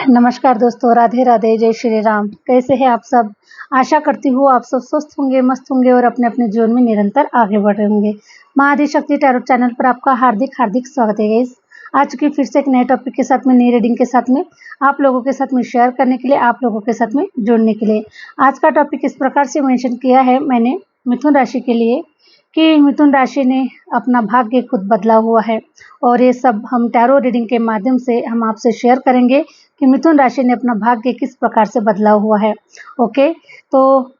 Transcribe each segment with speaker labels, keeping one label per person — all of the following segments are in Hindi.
Speaker 1: नमस्कार दोस्तों, राधे राधे, जय श्री राम। कैसे हैं आप सब? आशा करती हूँ आप सब स्वस्थ होंगे, मस्त होंगे और अपने अपने जीवन में निरंतर आगे बढ़ रहे होंगे। माँ आदिशक्ति टैरोट चैनल पर आपका हार्दिक हार्दिक स्वागत है गाइस। आ चुकी फिर से एक नए टॉपिक के साथ में, नई रीडिंग के साथ में, आप लोगों के साथ में शेयर करने के लिए, आप लोगों के साथ में जुड़ने के लिए। आज का टॉपिक इस प्रकार से मेंशन किया है मैंने मिथुन राशि के लिए कि मिथुन राशि ने अपना भाग्य खुद बदला हुआ है, और ये सब हम टैरो रीडिंग के माध्यम से हम आपसे शेयर करेंगे कि मिथुन राशि ने अपना भाग्य किस प्रकार से बदला हुआ है। ओके, तो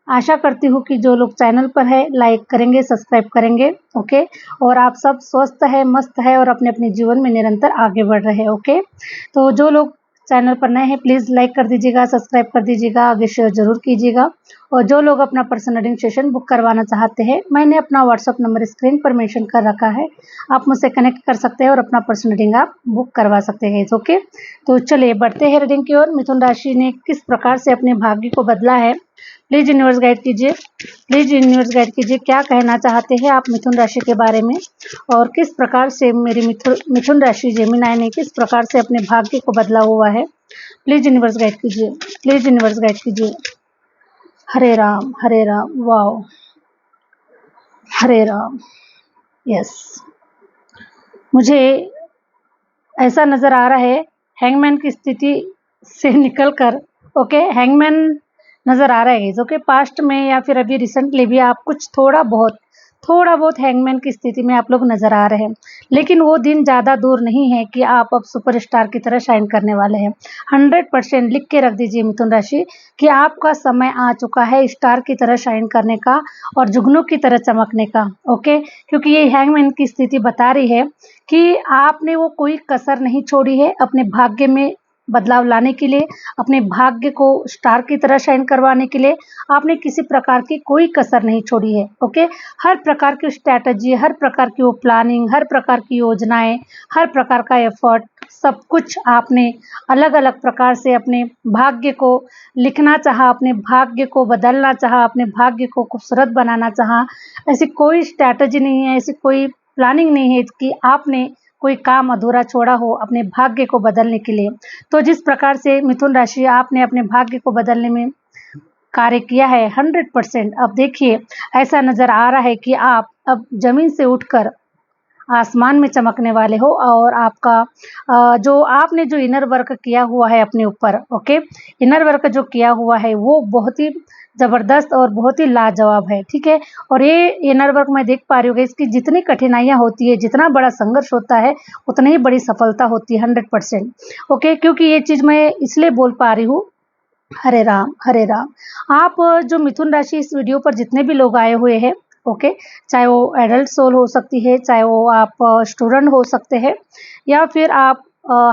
Speaker 1: आशा करती हूँ कि जो लोग चैनल पर है लाइक करेंगे, सब्सक्राइब करेंगे। ओके, और आप सब स्वस्थ है, मस्त है और अपने अपने जीवन में निरंतर आगे बढ़ रहे हैं। ओके, तो जो लोग चैनल पर नए हैं प्लीज़ लाइक कर दीजिएगा, सब्सक्राइब कर दीजिएगा, आगे शेयर जरूर कीजिएगा। और जो लोग अपना पर्सनल रीडिंग सेशन बुक करवाना चाहते हैं, मैंने अपना व्हाट्सअप नंबर स्क्रीन पर मेंशन कर रखा है, आप मुझसे कनेक्ट कर सकते हैं और अपना पर्सनल रीडिंग आप बुक करवा सकते हैं। ओके, तो चलिए बढ़ते हैं रीडिंग की ओर। मिथुन राशि ने किस प्रकार से अपने भाग्य को बदला है, प्लीज यूनिवर्स गाइड कीजिए। प्लीज यूनिवर्स गाइड कीजिए, क्या कहना चाहते हैं आप मिथुन राशि के बारे में, और किस प्रकार से मेरी मिथुन राशि जेमिनी ने किस प्रकार से अपने भाग्य को बदला हुआ है। प्लीज यूनिवर्स गाइड कीजिए, प्लीज यूनिवर्स गाइड कीजिए। हरे राम, हरे राम, वाओ, हरे राम। यस, मुझे ऐसा नजर आ रहा है हैंगमैन की स्थिति से निकलकर, ओके, हैंगमैन नजर आ रहा है गाइस। ओके, पास्ट में या फिर अभी रिसेंटली भी आप कुछ थोड़ा बहुत हैंगमैन की स्थिति में आप लोग नजर आ रहे हैं, लेकिन वो दिन ज़्यादा दूर नहीं है कि आप अब सुपरस्टार की तरह शाइन करने वाले हैं। 100% लिख के रख दीजिए मिथुन राशि कि आपका समय आ चुका है स्टार की तरह शाइन करने का और जुगनू की तरह चमकने का। ओके, क्योंकि ये हैंगमैन की स्थिति बता रही है कि आपने वो कोई कसर नहीं छोड़ी है अपने भाग्य में बदलाव लाने के लिए, अपने भाग्य को स्टार की तरह शाइन करवाने के लिए आपने किसी प्रकार की कोई कसर नहीं छोड़ी है। ओके, हर प्रकार की स्ट्रैटेजी, हर प्रकार की वो प्लानिंग, हर प्रकार की योजनाएं, हर प्रकार का एफर्ट, सब कुछ आपने अलग अलग प्रकार से अपने भाग्य को लिखना चाहा, अपने भाग्य को बदलना चाहा, अपने भाग्य को खूबसूरत बनाना चाहा। ऐसी कोई स्ट्रैटेजी नहीं है, ऐसी कोई प्लानिंग नहीं है कि आपने कोई काम अधूरा छोड़ा हो अपने भाग्य को बदलने के लिए। तो जिस प्रकार से मिथुन राशि आपने अपने भाग्य को बदलने में कार्य किया है 100%, अब देखिए ऐसा नजर आ रहा है कि आप अब जमीन से उठकर आसमान में चमकने वाले हो, और आपका जो आपने जो इनर वर्क किया हुआ है अपने ऊपर, ओके, इनर वर्क जो किया हुआ है वो बहुत ही ज़बरदस्त और बहुत ही लाजवाब है। ठीक है, और ये इनर वर्क मैं देख पा रही हूँ इसकी जितनी कठिनाइयाँ होती है, जितना बड़ा संघर्ष होता है, उतनी ही बड़ी सफलता होती है 100%। ओके, क्योंकि ये चीज़ मैं इसलिए बोल पा रही हूँ। हरे राम, हरे राम। आप जो मिथुन राशि इस वीडियो पर जितने भी लोग आए हुए हैं, ओके, चाहे वो एडल्ट सोल हो सकती है, चाहे वो आप स्टूडेंट हो सकते हैं, या फिर आप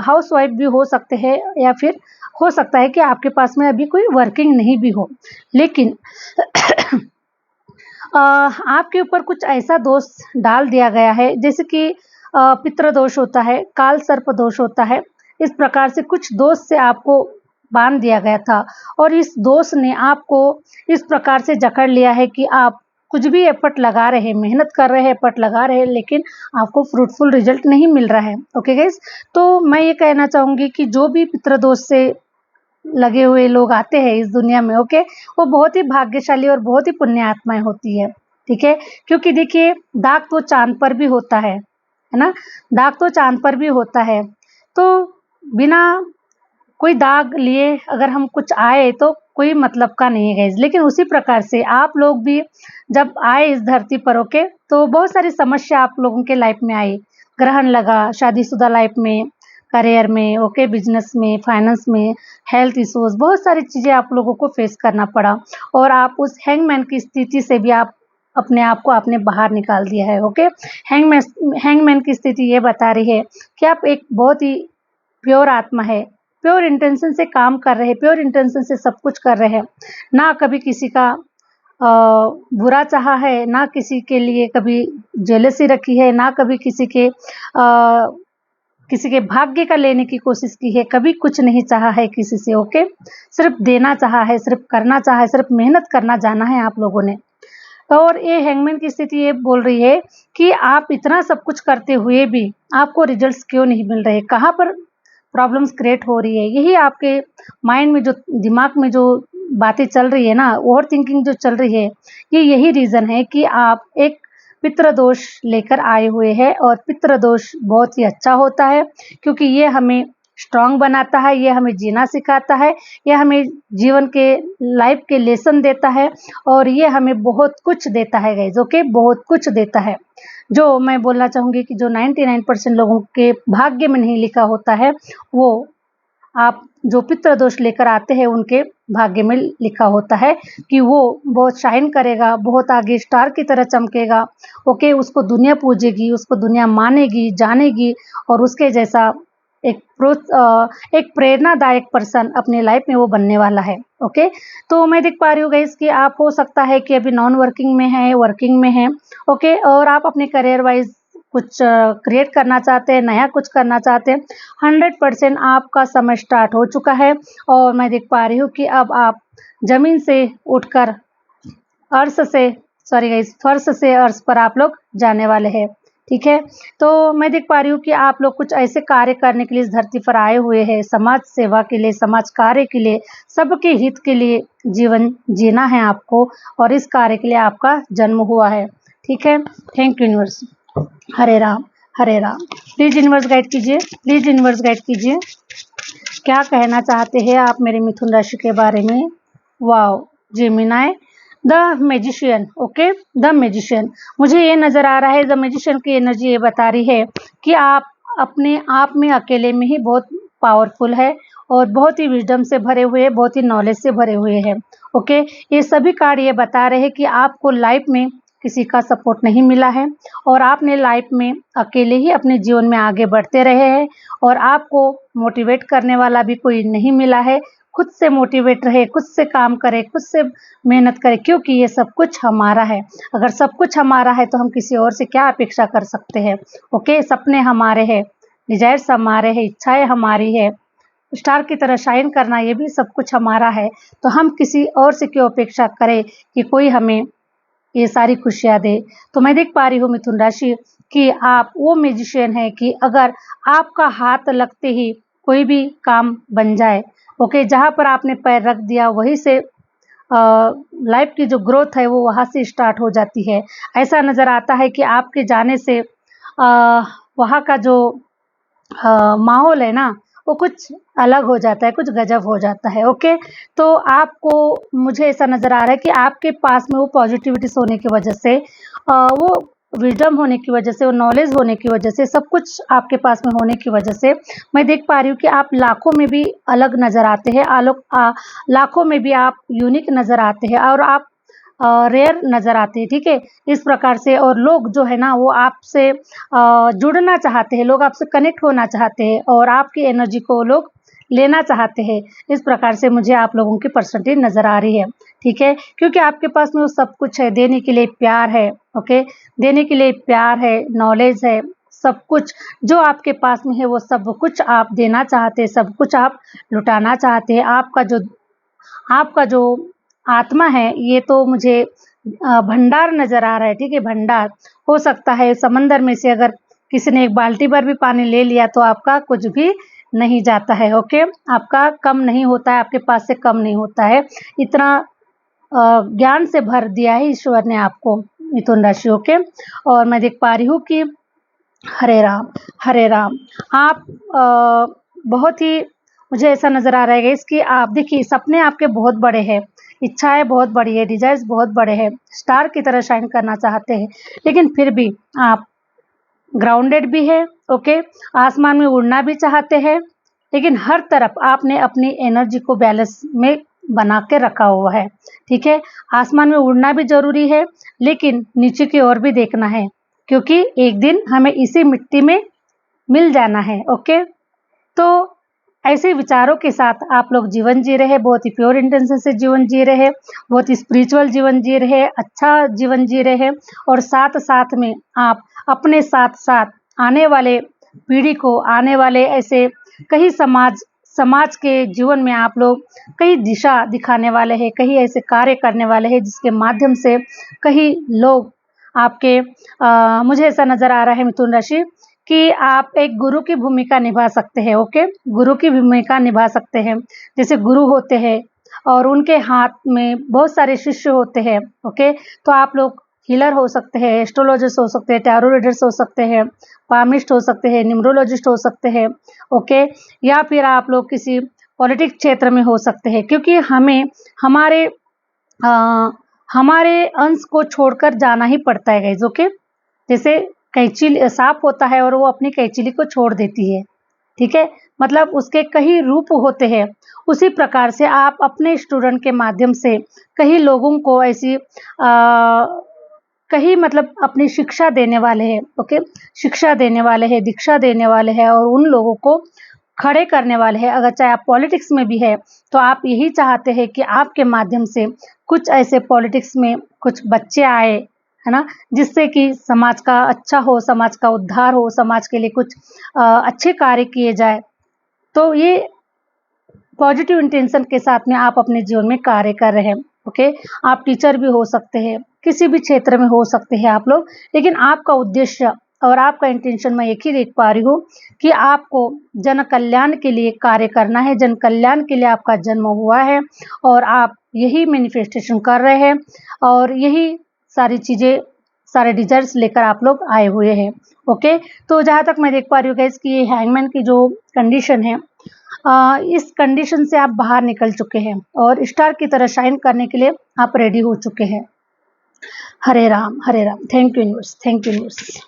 Speaker 1: हाउस वाइफ भी हो सकते हैं, या फिर हो सकता है कि आपके पास में अभी कोई वर्किंग नहीं भी हो, लेकिन आपके ऊपर कुछ ऐसा दोष डाल दिया गया है, जैसे कि पितृ दोष होता है, काल सर्प दोष होता है, इस प्रकार से कुछ दोष से आपको बांध दिया गया था, और इस दोष ने आपको इस प्रकार से जकड़ लिया है कि आप कुछ भी एफर्ट लगा रहे हैं, मेहनत कर रहे हैं, एफर्ट लगा रहे हैं, लेकिन आपको फ्रूटफुल रिजल्ट नहीं मिल रहा है। ओके गाइस, तो मैं ये कहना चाहूँगी कि जो भी पितृदोष से लगे हुए लोग आते हैं इस दुनिया में, ओके, वो बहुत ही भाग्यशाली और बहुत ही पुण्य आत्माएं होती है। ठीक है, क्योंकि देखिए दाग तो चांद पर भी होता है ना, दाग तो चांद पर भी होता है, तो बिना कोई दाग लिए अगर हम कुछ आए तो कोई मतलब का नहीं है गाइस। लेकिन उसी प्रकार से आप लोग भी जब आए इस धरती पर, ओके, तो बहुत सारी समस्या आप लोगों के लाइफ में आई, ग्रहण लगा शादीशुदा लाइफ में, करियर में, ओके, बिजनेस में, फाइनेंस में, हेल्थ इश्यूज, बहुत सारी चीज़ें आप लोगों को फेस करना पड़ा, और आप उस हैंगमैन की स्थिति से भी आप अपने आप को आपने बाहर निकाल दिया है। ओके, हैंगमैन की स्थिति ये बता रही है कि आप एक बहुत ही प्योर आत्मा है, प्योर इंटेंशन से काम कर रहे हैं, प्योर इंटेंशन से सब कुछ कर रहे हैं, ना कभी किसी का बुरा चाहा है, ना किसी के लिए कभी जेलसी रखी है, ना कभी किसी के भाग्य का लेने की कोशिश की है, कभी कुछ नहीं चाहा है किसी से। ओके, सिर्फ देना चाहा है, सिर्फ करना चाहा है, सिर्फ मेहनत करना जाना है आप लोगों ने। और ये हैंगमैन की स्थिति ये बोल रही है कि आप इतना सब कुछ करते हुए भी आपको रिजल्ट्स क्यों नहीं मिल रहे, कहाँ पर प्रॉब्लम्स क्रिएट हो रही है, यही आपके माइंड में जो दिमाग में जो बातें चल रही है ना, ओवर थिंकिंग जो चल रही है, ये यही रीज़न है कि आप एक पितृ दोष लेकर आए हुए हैं। और पितृ दोष बहुत ही अच्छा होता है, क्योंकि ये हमें स्ट्रॉन्ग बनाता है, ये हमें जीना सिखाता है, ये हमें जीवन के लाइफ के लेसन देता है, और ये हमें बहुत कुछ देता है गाइस, ओके, बहुत कुछ देता है। जो मैं बोलना चाहूँगी कि जो 99% लोगों के भाग्य में नहीं लिखा होता है, वो आप जो पितृ दोष लेकर आते हैं उनके भाग्य में लिखा होता है कि वो बहुत शाइन करेगा, बहुत आगे स्टार की तरह चमकेगा, ओके, उसको दुनिया पूजेगी, उसको दुनिया मानेगी, जानेगी, और उसके जैसा एक प्रेरणादायक पर्सन अपने लाइफ में वो बनने वाला है, ओके। तो मैं देख पा रही हूँ गाइस कि आप हो सकता है कि अभी नॉन वर्किंग में है, वर्किंग में है, ओके, और आप अपने करियर वाइज कुछ क्रिएट करना चाहते हैं, नया कुछ करना चाहते हैं। 100% आपका समय स्टार्ट हो चुका है, और मैं देख पा रही हूँ कि अब आप ज़मीन से उठकर अर्श से सॉरी गाइस फर्श से अर्श पर आप लोग जाने वाले हैं, ठीक है। तो मैं देख पा रही हूँ कि आप लोग कुछ ऐसे कार्य करने के लिए इस धरती पर आए हुए हैं, समाज सेवा के लिए, समाज कार्य के लिए, सबके हित के लिए जीवन जीना है आपको, और इस कार्य के लिए आपका जन्म हुआ है, ठीक है। Thank you universe. Hare Ram Hare Ram. Please universe guide कीजिए, प्लीज यूनिवर्स गाइड कीजिए, क्या कहना चाहते हैं आप मेरे मिथुन राशि के बारे में। Wow, Gemini the magician, okay, the magician. मुझे ये नज़र आ रहा है, द मैजिशियन की एनर्जी ये बता रही है कि आप अपने आप में अकेले में ही बहुत पावरफुल है, और बहुत ही विजडम से भरे हुए, बहुत ही नॉलेज से भरे हुए हैं, ओके। ये सभी कार्ड ये बता रहे हैं कि आपको लाइफ में किसी का सपोर्ट नहीं मिला है, और आपने लाइफ में अकेले ही अपने जीवन में आगे बढ़ते रहे हैं, और आपको मोटिवेट करने वाला भी कोई नहीं मिला है। खुद से मोटिवेट रहे, खुद से काम करे, खुद से मेहनत करे, क्योंकि ये सब कुछ हमारा है। अगर सब कुछ हमारा है तो हम किसी और से क्या अपेक्षा कर सकते हैं, ओके। सपने हमारे हैं, डिजायर्स हमारे हैं, इच्छाएं हमारी है, स्टार की तरह शाइन करना ये भी सब कुछ हमारा है। तो हम किसी और से क्यों अपेक्षा करें कि कोई हमें ये सारी खुशियाँ दे। तो मैं देख पा रही हूँ मिथुन राशि कि आप वो मैजिशियन है कि अगर आपका हाथ लगते ही कोई भी काम बन जाए, ओके, जहाँ पर आपने पैर रख दिया वहीं से लाइफ की जो ग्रोथ है वो वहाँ से स्टार्ट हो जाती है। ऐसा नज़र आता है कि आपके जाने से वहाँ का जो माहौल है ना, वो कुछ अलग हो जाता है, कुछ गजब हो जाता है, ओके। तो आपको, मुझे ऐसा नज़र आ रहा है कि आपके पास में वो पॉजिटिविटीज़ होने की वजह से, वो विज़डम होने की वजह से, वो नॉलेज होने की वजह से, सब कुछ आपके पास में होने की वजह से, मैं देख पा रही हूँ कि आप लाखों में भी अलग नज़र आते हैं, लाखों में भी आप यूनिक नज़र आते हैं, और आप रेयर नज़र आते हैं, ठीक है, इस प्रकार से। और लोग जो है ना वो आपसे जुड़ना चाहते हैं, लोग आपसे कनेक्ट होना चाहते हैं, और आपकी एनर्जी को लोग लेना चाहते हैं। इस प्रकार से मुझे आप लोगों की परसेंटेज नज़र आ रही है, ठीक है, क्योंकि आपके पास में वो सब कुछ है, देने के लिए प्यार है, ओके, देने के लिए प्यार है, नॉलेज है, सब कुछ जो आपके पास में है वो सब कुछ आप देना चाहते हैं, सब कुछ आप लुटाना चाहते हैं। आपका जो आत्मा है ये तो मुझे भंडार नज़र आ रहा है, ठीक है, भंडार। हो सकता है समंदर में से अगर किसी ने एक बाल्टी भर भी पानी ले लिया तो आपका कुछ भी नहीं जाता है, ओके, आपका कम नहीं होता है, आपके पास से कम नहीं होता है। इतना ज्ञान से भर दिया है ईश्वर ने आपको, मिथुन राशि, ओके। और मैं देख पा रही हूँ कि हरे राम हरे राम। आप बहुत ही, मुझे ऐसा नज़र आ रहा है कि आप देखिए सपने आपके बहुत बड़े हैं, इच्छाएं बहुत बड़ी है, डिजायर्स बहुत बड़े हैं, स्टार की तरह शाइन करना चाहते हैं, लेकिन फिर भी आप ग्राउंडेड भी है, ओके, आसमान में उड़ना भी चाहते हैं, लेकिन हर तरफ आपने अपनी एनर्जी को बैलेंस में बना के रखा हुआ है, ठीक है। आसमान में उड़ना भी जरूरी है, लेकिन नीचे की ओर भी देखना है, क्योंकि एक दिन हमें इसी मिट्टी में मिल जाना है, ओके। तो ऐसे विचारों के साथ आप लोग जीवन जी रहे हैं, बहुत ही प्योर इंटेंशन से जीवन जी रहे हैं, बहुत ही स्पिरिचुअल जीवन जी रहे हैं, अच्छा जीवन जी रहे हैं, और साथ साथ में आप अपने साथ साथ आने वाले पीढ़ी को, आने वाले ऐसे कई समाज के जीवन में आप लोग कई दिशा दिखाने वाले हैं, कई ऐसे कार्य करने वाले हैं जिसके माध्यम से कई लोग आपके मुझे ऐसा नज़र आ रहा है मिथुन राशि कि आप एक गुरु की भूमिका निभा सकते हैं। ओके, गुरु की भूमिका निभा सकते हैं। जैसे गुरु होते हैं और उनके हाथ में बहुत सारे शिष्य होते हैं। ओके, तो आप लोग हीलर हो सकते हैं, एस्ट्रोलॉजिस्ट हो सकते हैं, टैरो रीडर्स हो सकते हैं, पामिस्ट हो सकते हैं, न्यूमरोलॉजिस्ट हो सकते हैं। ओके, या फिर आप लोग किसी पॉलिटिक्स क्षेत्र में हो सकते हैं, क्योंकि हमें हमारे अ, हमारे अंश को छोड़कर जाना ही पड़ता है गाइस। ओके, जैसे कैंची सांप होता है और वो अपनी कैंचिली को छोड़ देती है, ठीक है, मतलब उसके कई रूप होते हैं। उसी प्रकार से आप अपने स्टूडेंट के माध्यम से कई लोगों को ऐसी कहीं मतलब अपनी शिक्षा देने वाले हैं। ओके, शिक्षा देने वाले हैं, दीक्षा देने वाले हैं और उन लोगों को खड़े करने वाले हैं। अगर चाहे आप पॉलिटिक्स में भी है तो आप यही चाहते हैं कि आपके माध्यम से कुछ ऐसे पॉलिटिक्स में कुछ बच्चे आए, है ना, जिससे कि समाज का अच्छा हो, समाज का उद्धार हो, समाज के लिए कुछ अच्छे कार्य किए जाए। तो ये पॉजिटिव इंटेंशन के साथ में आप अपने जीवन में कार्य कर रहे हैं। ओके, आप टीचर भी हो सकते हैं, किसी भी क्षेत्र में हो सकते हैं आप लोग, लेकिन आपका उद्देश्य और आपका इंटेंशन मैं एक ही देख पा रही हूँ कि आपको जन कल्याण के लिए कार्य करना है। जन कल्याण के लिए आपका जन्म हुआ है और आप यही मैनिफेस्टेशन कर रहे हैं और यही सारी चीज़ें, सारे डिजायर्स लेकर आप लोग आए हुए हैं। ओके, तो जहाँ तक मैं देख पा रही हूँ गाइस कि ये हैंगमैन की जो कंडीशन है, इस कंडीशन से आप बाहर निकल चुके हैं और स्टार की तरह शाइन करने के लिए आप रेडी हो चुके हैं। Hare Ram, Hare Ram. Thank you universe, thank you universe.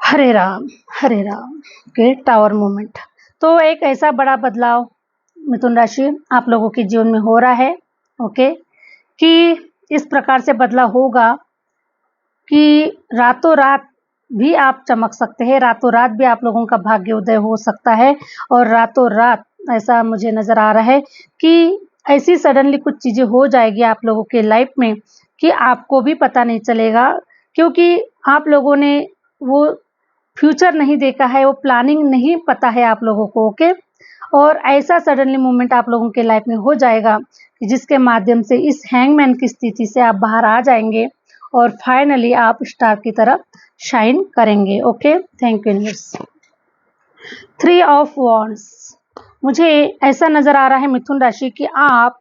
Speaker 1: Hare Ram, Hare Ram. के टावर मूवमेंट, तो एक ऐसा बड़ा बदलाव मिथुन राशि आप लोगों के जीवन में हो रहा है। ओके, कि इस प्रकार से बदलाव होगा कि रातों रात भी आप चमक सकते हैं, रातों रात भी आप लोगों का भाग्य उदय हो सकता है और रातों रात ऐसा मुझे नज़र आ रहा है कि ऐसी सडनली कुछ चीज़ें हो जाएगी आप लोगों के लाइफ में कि आपको भी पता नहीं चलेगा, क्योंकि आप लोगों ने वो फ्यूचर नहीं देखा है, वो प्लानिंग नहीं पता है आप लोगों को। ओके, और ऐसा सडनली मूवमेंट आप लोगों के लाइफ में हो जाएगा कि जिसके माध्यम से इस हैंगमैन की स्थिति से आप बाहर आ जाएंगे और फाइनली आप स्टार की तरफ शाइन करेंगे। Okay, thank you universe. 3 of wands, मुझे ऐसा नज़र आ रहा है मिथुन राशि कि आप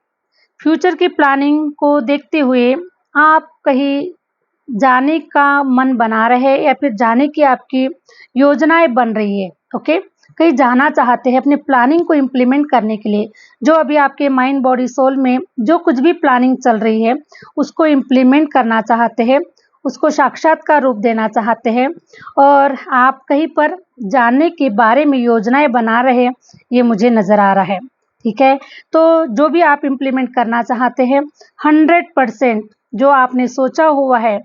Speaker 1: फ्यूचर की प्लानिंग को देखते हुए आप कहीं जाने का मन बना रहे हैं या फिर जाने की आपकी योजनाएं बन रही है। ओके, कहीं जाना चाहते हैं अपने प्लानिंग को इम्प्लीमेंट करने के लिए। जो अभी आपके माइंड बॉडी सोल में जो कुछ भी प्लानिंग चल रही है उसको इम्प्लीमेंट करना चाहते हैं, उसको साक्षात्कार रूप देना चाहते हैं और आप कहीं पर जाने के बारे में योजनाएं बना रहे हैं, ये मुझे नज़र आ रहा है। ठीक है, तो जो भी आप इम्प्लीमेंट करना चाहते हैं 100% जो आपने सोचा हुआ है,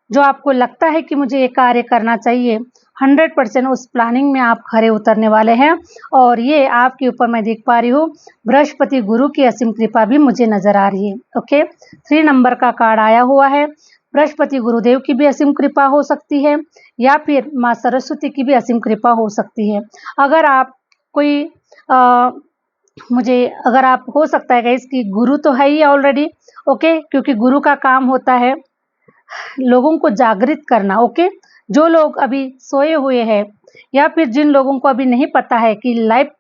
Speaker 1: जो आपको लगता है कि मुझे ये कार्य करना चाहिए, 100% उस प्लानिंग में आप खरे उतरने वाले हैं और ये आपके ऊपर मैं देख पा रही हूँ बृहस्पति गुरु की असीम कृपा भी मुझे नज़र आ रही है। ओके, 3 नंबर का कार्ड आया हुआ है। बृहस्पति गुरुदेव की भी असीम कृपा हो सकती है या फिर माँ सरस्वती की भी असीम कृपा हो सकती है। अगर आप कोई मुझे अगर आप हो सकता है गाइस कि गुरु तो है ही ऑलरेडी। ओके, क्योंकि गुरु का काम होता है लोगों को जागृत करना। ओके, जो लोग अभी सोए हुए हैं या फिर जिन लोगों को अभी नहीं पता है कि लाइफ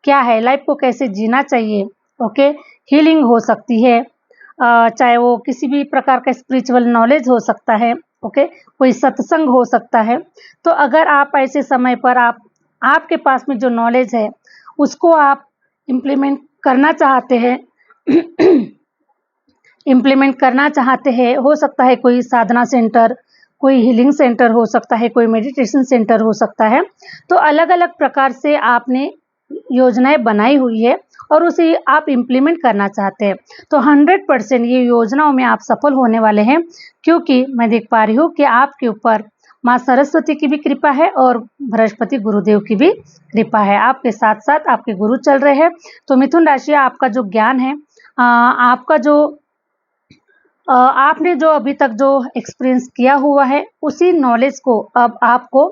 Speaker 1: क्या है, लाइफ को कैसे जीना चाहिए। ओके, हीलिंग हो सकती है, चाहे वो किसी भी प्रकार का स्पिरिचुअल नॉलेज हो सकता है। ओके, कोई सत्संग हो सकता है। तो अगर आप ऐसे समय पर आपके पास में जो नॉलेज है उसको आप इम्प्लीमेंट करना चाहते हैं इम्प्लीमेंट करना चाहते हैं, हो सकता है कोई साधना सेंटर, कोई हीलिंग सेंटर हो सकता है, कोई मेडिटेशन सेंटर हो सकता है। तो अलग अलग प्रकार से आपने योजनाएं बनाई हुई है और उसे आप इम्प्लीमेंट करना चाहते हैं, तो 100% ये योजनाओं में आप सफल होने वाले हैं, क्योंकि मैं देख पा रही हूँ कि आपके ऊपर माँ सरस्वती की भी कृपा है और बृहस्पति गुरुदेव की भी कृपा है। आपके साथ साथ आपके गुरु चल रहे हैं। तो मिथुन राशि, आपका जो ज्ञान है, आपका जो आपने जो अभी तक जो एक्सपीरियंस किया हुआ है उसी नॉलेज को अब आपको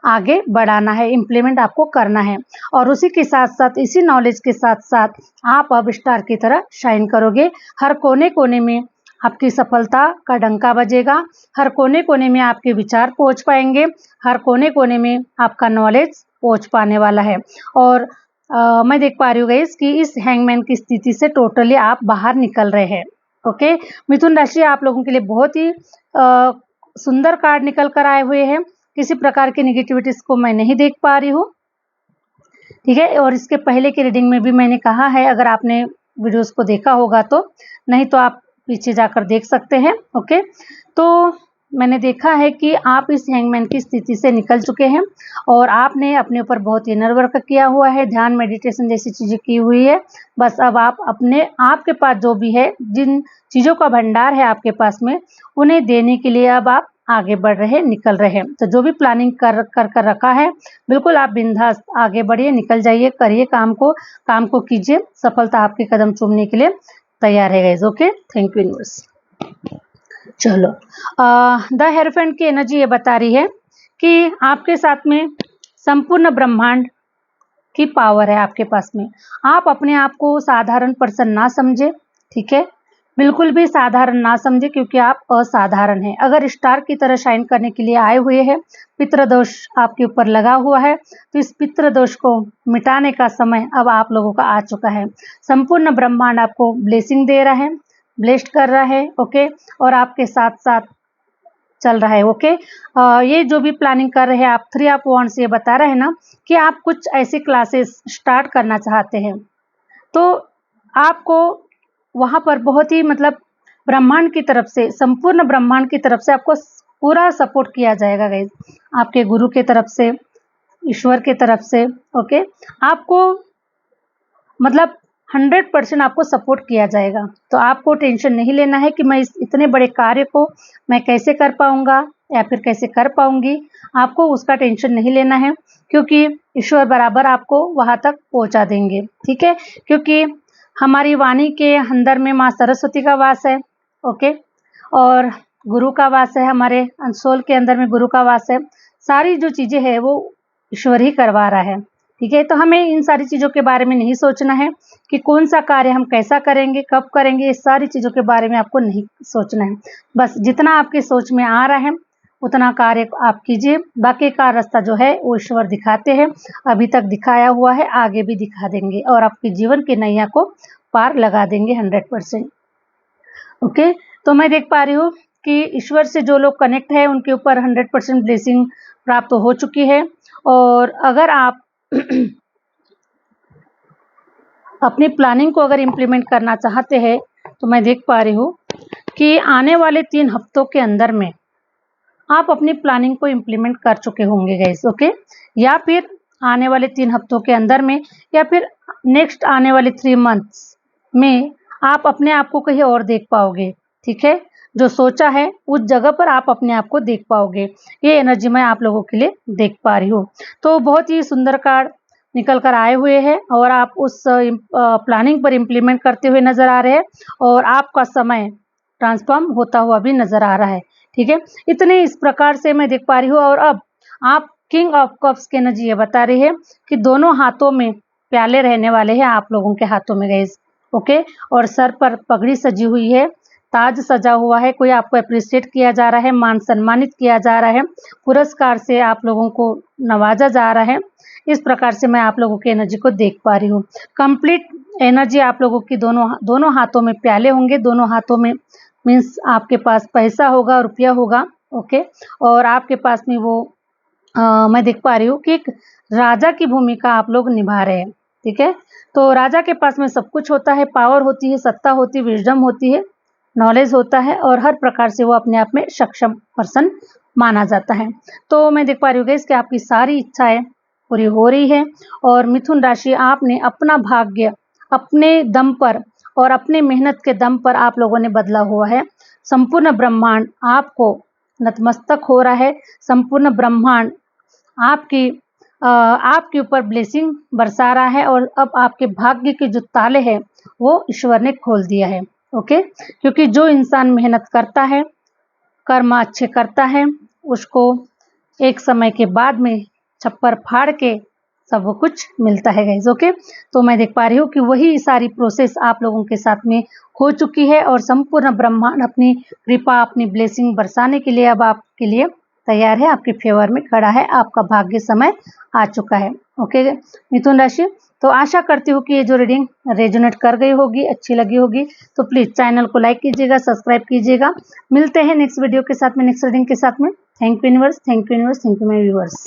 Speaker 1: आगे बढ़ाना है, इम्प्लीमेंट आपको करना है और उसी के साथ साथ इसी नॉलेज के साथ साथ आप अब स्टार की तरह शाइन करोगे। हर कोने कोने में आपकी सफलता का डंका बजेगा। हर कोने कोने में आपके विचार पहुंच पाएंगे, हर कोने कोने में आपका नॉलेज पहुंच पाने वाला है। और मैं देख पा रही हूँ गाइस कि इस हैंगमैन की स्थिति से टोटली आप बाहर निकल रहे हैं। ओके, मिथुन राशि आप लोगों के लिए बहुत ही सुंदर कार्ड निकल कर आए हुए हैं। किसी प्रकार की निगेटिविटीज को मैं नहीं देख पा रही हूँ, ठीक है। और इसके पहले की रीडिंग में भी मैंने कहा है, अगर आपने वीडियोस को देखा होगा तो, नहीं तो आप पीछे जाकर देख सकते हैं। ओके, तो मैंने देखा है कि आप इस हैंगमैन की स्थिति से निकल चुके हैं और आपने अपने ऊपर बहुत इनर वर्क किया हुआ है, ध्यान मेडिटेशन जैसी चीज़ें की हुई है। बस अब आप अपने आपके पास जो भी है, जिन चीज़ों का भंडार है आपके पास में, उन्हें देने के लिए अब आप आगे बढ़ रहे, निकल रहे हैं। तो जो भी प्लानिंग कर रखा है, बिल्कुल आप बिंदास आगे बढ़िए, निकल जाइए, करिए काम को कीजिए। सफलता आपके कदम चूमने के लिए तैयार है guys. Okay, thank you universe. चलो, द हेरोफेंट की एनर्जी ये बता रही है कि आपके साथ में संपूर्ण ब्रह्मांड की पावर है आपके पास में। आप अपने आप को साधारण पर्सन ना समझे, ठीक है, बिल्कुल भी साधारण ना समझे, क्योंकि आप असाधारण हैं। अगर स्टार की तरह शाइन करने के लिए आए हुए हैं, पितृदोष आपके ऊपर लगा हुआ है, तो इस पितृदोष को मिटाने का समय अब आप लोगों का आ चुका है। संपूर्ण ब्रह्मांड आपको ब्लेसिंग दे रहा है, ब्लेस्ड कर रहा है। ओके, और आपके साथ साथ चल रहा है। ओके, ये जो भी प्लानिंग कर रहे हैं आप, 3 ऑफ वांड्स ये बता रहे हैं ना कि आप कुछ ऐसी क्लासेस स्टार्ट करना चाहते हैं, तो आपको वहाँ पर बहुत ही मतलब ब्रह्मांड की तरफ से, संपूर्ण ब्रह्मांड की तरफ से आपको पूरा सपोर्ट किया जाएगा गाइस। आपके गुरु के तरफ से, ईश्वर के तरफ से। ओके, आपको मतलब 100% आपको सपोर्ट किया जाएगा। तो आपको टेंशन नहीं लेना है कि मैं इस इतने बड़े कार्य को मैं कैसे कर पाऊंगा या फिर कैसे कर पाऊंगी। आपको उसका टेंशन नहीं लेना है, क्योंकि ईश्वर बराबर आपको वहां तक पहुंचा देंगे, ठीक है। क्योंकि हमारी वाणी के अंदर में माँ सरस्वती का वास है। ओके, और गुरु का वास है, हमारे सोल के अंदर में गुरु का वास है। सारी जो चीजें हैं वो ईश्वर ही करवा रहा है, ठीक है। तो हमें इन सारी चीज़ों के बारे में नहीं सोचना है कि कौन सा कार्य हम कैसा करेंगे, कब करेंगे, इस सारी चीज़ों के बारे में आपको नहीं सोचना है। बस जितना आपकी सोच में आ रहा है उतना कार्य आप कीजिए। बाकी का रास्ता जो है वो ईश्वर दिखाते हैं, अभी तक दिखाया हुआ है, आगे भी दिखा देंगे और आपके जीवन की नैया को पार लगा देंगे 100%। ओके, तो मैं देख पा रही हूँ कि ईश्वर से जो लोग कनेक्ट है उनके ऊपर 100% ब्लेसिंग प्राप्त हो चुकी है। और अगर आप अपनी प्लानिंग को अगर इम्प्लीमेंट करना चाहते हैं, तो मैं देख पा रही हूँ कि आने वाले 3 हफ्तों के अंदर में आप अपनी प्लानिंग को इम्प्लीमेंट कर चुके होंगे गाइस। ओके, या फिर आने वाले 3 हफ्तों के अंदर में, या फिर नेक्स्ट आने वाले 3 मंथ्स में आप अपने आप को कहीं और देख पाओगे, ठीक है। जो सोचा है उस जगह पर आप अपने आप को देख पाओगे। ये एनर्जी मैं आप लोगों के लिए देख पा रही हूँ। तो बहुत ही सुंदर कार्ड निकल कर आए हुए हैं और आप उस प्लानिंग पर इम्प्लीमेंट करते हुए नजर आ रहे हैं और आपका समय ट्रांसफॉर्म होता हुआ भी नजर आ रहा है, ठीक है। इतने इस प्रकार से मैं देख पा रही हूँ। और अब आप किंग ऑफ कप्स की एनर्जी ये बता रही है कि दोनों हाथों में प्याले रहने वाले हैं आप लोगों के हाथों में गाइस। ओके, और सर पर पगड़ी सजी हुई है, ताज सजा हुआ है, कोई आपको अप्रिशिएट किया जा रहा है, मान सम्मानित किया जा रहा है, पुरस्कार से आप लोगों को नवाजा जा रहा है। इस प्रकार से मैं आप लोगों की एनर्जी को देख पा रही हूँ। कंप्लीट एनर्जी आप लोगों की दोनों हाथों में प्याले होंगे, दोनों हाथों में मीन्स आपके पास पैसा होगा, रुपया होगा। ओके, और आपके पास में वो मैं देख पा रही हूँ कि एक राजा की भूमिका आप लोग निभा रहे हैं, ठीक है। तो राजा के पास में सब कुछ होता है, पावर होती है, सत्ता होती है, विजडम होती है, नॉलेज होता है और हर प्रकार से वो अपने आप में सक्षम पर्सन माना जाता है। तो मैं देख पा रही हूँ गाइस कि आपकी सारी इच्छाएं पूरी हो रही है और मिथुन राशि आपने अपना भाग्य अपने दम पर और अपने मेहनत के दम पर आप लोगों ने बदला हुआ है। संपूर्ण ब्रह्मांड आपको नतमस्तक हो रहा है, संपूर्ण ब्रह्मांड आपके ऊपर ब्लेसिंग बरसा रहा है और अब आपके भाग्य के जो ताले हैं वो ईश्वर ने खोल दिया है। ओके, क्योंकि जो इंसान मेहनत करता है, कर्म अच्छे करता है, उसको एक समय के बाद में छप्पर फाड़ के सब कुछ मिलता है गाइज। ओके, तो मैं देख पा रही हूँ कि वही सारी प्रोसेस आप लोगों के साथ में हो चुकी है और संपूर्ण ब्रह्मांड अपनी कृपा, अपनी ब्लेसिंग बरसाने के लिए अब आपके लिए तैयार है, आपके फेवर में खड़ा है, आपका भाग्य समय आ चुका है। ओके मिथुन राशि, तो आशा करती हूँ कि ये जो रीडिंग रेजोनेट कर गई होगी, अच्छी लगी होगी, तो प्लीज चैनल को लाइक कीजिएगा, सब्सक्राइब कीजिएगा। मिलते हैं नेक्स्ट वीडियो के साथ में, नेक्स्ट रीडिंग के साथ में। Thank you universe, thank you universe, thank you my viewers.